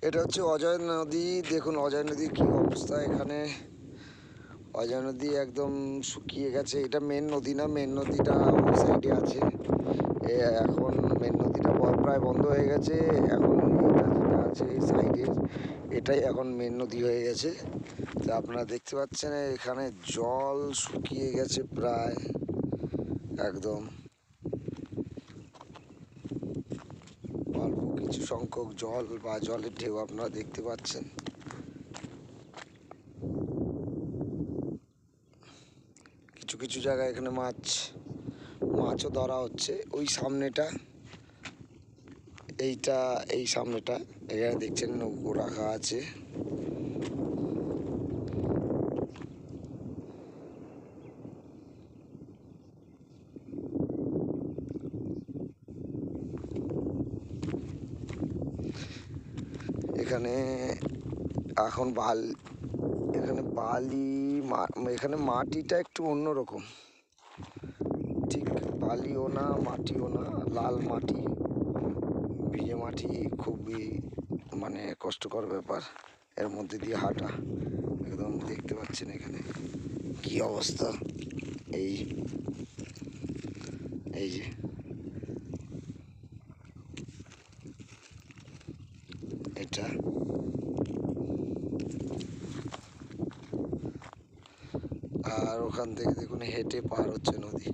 এটা হচ্ছে অজয় নদী। দেখুন অজয় নদীর কী অবস্থা এখানে। অজয় নদী একদম শুকিয়ে গেছে। এটা মেন নদী না, মেন নদীটা ওই সাইডে আছে। এখন মেন নদীটা প্রায় বন্ধ হয়ে গেছে। এখন এটা যেটা আছে এই সাইডের, এটাই এখন মেন নদী হয়ে গেছে। তো আপনারা দেখতে পাচ্ছেন এখানে জল শুকিয়ে গেছে প্রায় একদম। অল্প কিছু সংখ্যক জল বা জলের ঢেউ আপনারা দেখতে পাচ্ছেন। কিছু কিছু জায়গায় এখানে মাছও ধরা হচ্ছে। ওই সামনেটা, এই সামনেটা এখানে দেখছেন নৌকো রাখা আছে। এখানে এখন এখানে বালি, এখানে মাটিটা একটু অন্যরকম, ঠিক বালিও না মাটিও না, লাল মাটি, ভিজে মাটি। খুবই মানে কষ্টকর ব্যাপার এর মধ্যে দিয়ে হাঁটা। একদম দেখতে পাচ্ছেন এখানে কি অবস্থা। এই এই যে এটা, আর ওখান থেকে দেখুন হেঁটে পার হচ্ছে নদী।